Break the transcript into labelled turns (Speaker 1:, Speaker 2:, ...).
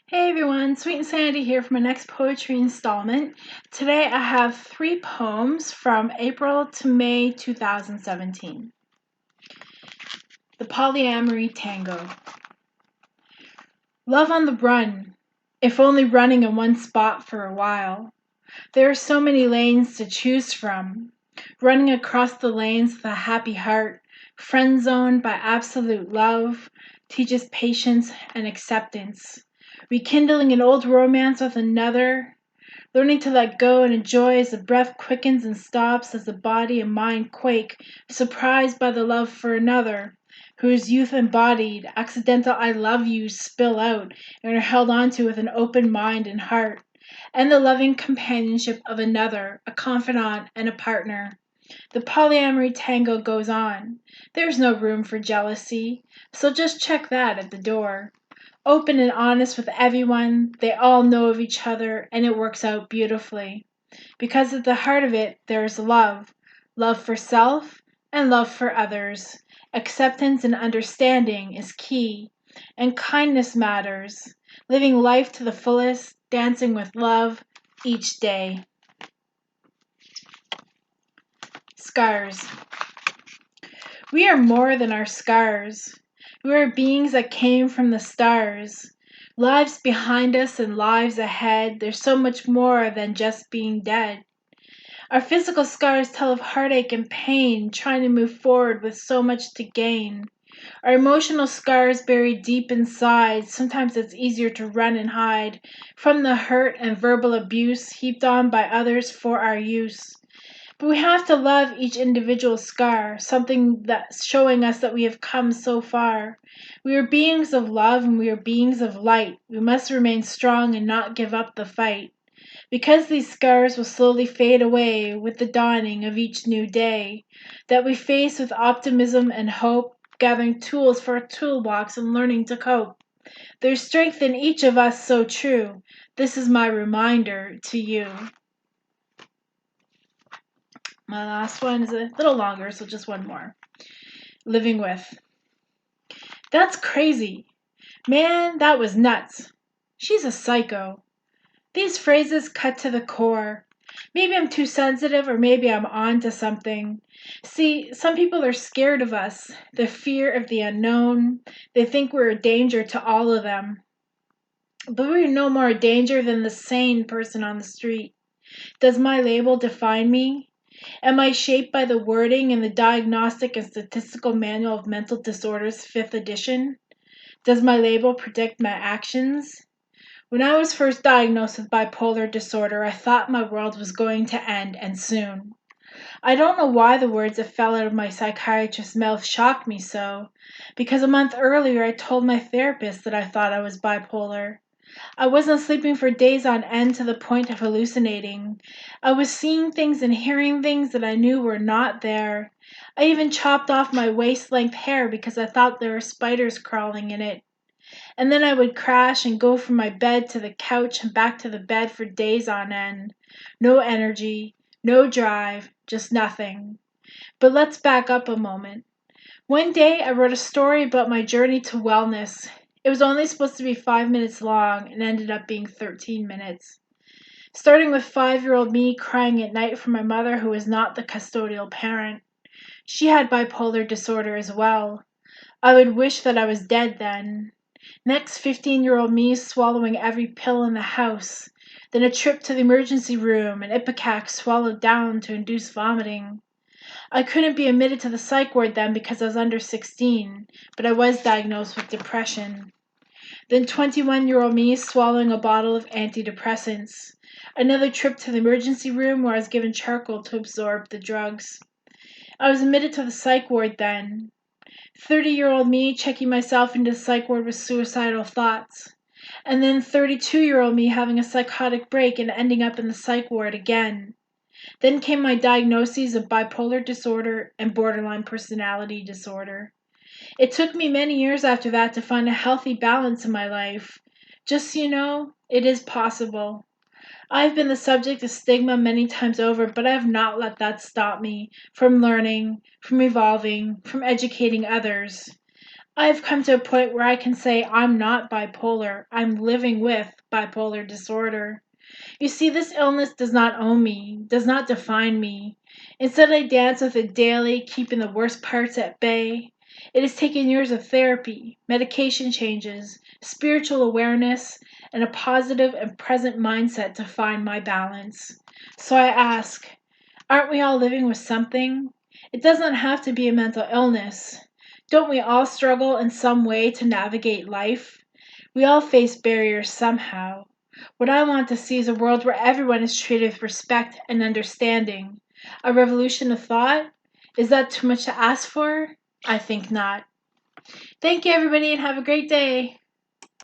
Speaker 1: Hey everyone, Sweet and Sandy here for my next poetry installment. Today I have 3 poems from April to May 2017. The Polyamory Tango. Love on the run, if only running in one spot for a while. There are so many lanes to choose from. Running across the lanes with a happy heart, friend zoned by absolute love, teaches patience and acceptance. Rekindling an old romance with another, learning to let go and enjoy as the breath quickens and stops, as the body and mind quake, surprised by the love for another, whose youth embodied, accidental I love yous spill out and are held onto with an open mind and heart, and the loving companionship of another, a confidant and a partner. The polyamory tango goes on. There's no room for jealousy, so just check that at the door. Open and honest with everyone, they all know of each other, and it works out beautifully. Because at the heart of it, there's love, love for self and love for others. Acceptance and understanding is key, and kindness matters. Living life to the fullest, dancing with love each day. Scars. We are more than our scars. We are beings that came from the stars. Lives behind us and lives ahead. There's so much more than just being dead. Our physical scars tell of heartache and pain, trying to move forward with so much to gain. Our emotional scars buried deep inside. Sometimes it's easier to run and hide from the hurt and verbal abuse heaped on by others for our use. But we have to love each individual scar, something that's showing us that we have come so far. We are beings of love and we are beings of light. We must remain strong and not give up the fight. Because these scars will slowly fade away with the dawning of each new day, that we face with optimism and hope, gathering tools for our toolbox and learning to cope. There's strength in each of us so true. This is my reminder to you. My last one is a little longer, so just one more. Living with. That's crazy. Man, that was nuts. She's a psycho. These phrases cut to the core. Maybe I'm too sensitive, or maybe I'm on to something. See, some people are scared of us, the fear of the unknown. They think we're a danger to all of them. But we're no more a danger than the sane person on the street. Does my label define me? Am I shaped by the wording in the Diagnostic and Statistical Manual of Mental Disorders, 5th edition? Does my label predict my actions? When I was first diagnosed with bipolar disorder, I thought my world was going to end, and soon. I don't know why the words that fell out of my psychiatrist's mouth shocked me so, because a month earlier I told my therapist that I thought I was bipolar. I wasn't sleeping for days on end to the point of hallucinating. I was seeing things and hearing things that I knew were not there. I even chopped off my waist-length hair because I thought there were spiders crawling in it. And then I would crash and go from my bed to the couch and back to the bed for days on end. No energy, no drive, just nothing. But let's back up a moment. One day I wrote a story about my journey to wellness. It was only supposed to be 5 minutes long and ended up being 13 minutes. Starting with 5-year-old me crying at night for my mother, who was not the custodial parent. She had bipolar disorder as well. I would wish that I was dead then. Next, 15-year-old me swallowing every pill in the house. Then a trip to the emergency room and Ipecac swallowed down to induce vomiting. I couldn't be admitted to the psych ward then because I was under 16, but I was diagnosed with depression. Then 21-year-old me swallowing a bottle of antidepressants. Another trip to the emergency room where I was given charcoal to absorb the drugs. I was admitted to the psych ward then. 30-year-old me checking myself into the psych ward with suicidal thoughts. And then 32-year-old me having a psychotic break and ending up in the psych ward again. Then came my diagnoses of bipolar disorder and borderline personality disorder. It took me many years after that to find a healthy balance in my life. Just so you know, it is possible. I've been the subject of stigma many times over, but I have not let that stop me from learning, from evolving, from educating others. I've come to a point where I can say I'm not bipolar. I'm living with bipolar disorder. You see, this illness does not own me, does not define me. Instead, I dance with it daily, keeping the worst parts at bay. It has taken years of therapy, medication changes, spiritual awareness, and a positive and present mindset to find my balance. So I ask, aren't we all living with something? It doesn't have to be a mental illness. Don't we all struggle in some way to navigate life? We all face barriers somehow. What I want to see is a world where everyone is treated with respect and understanding. A revolution of thought? Is that too much to ask for? I think not. Thank you, everybody, and have a great day.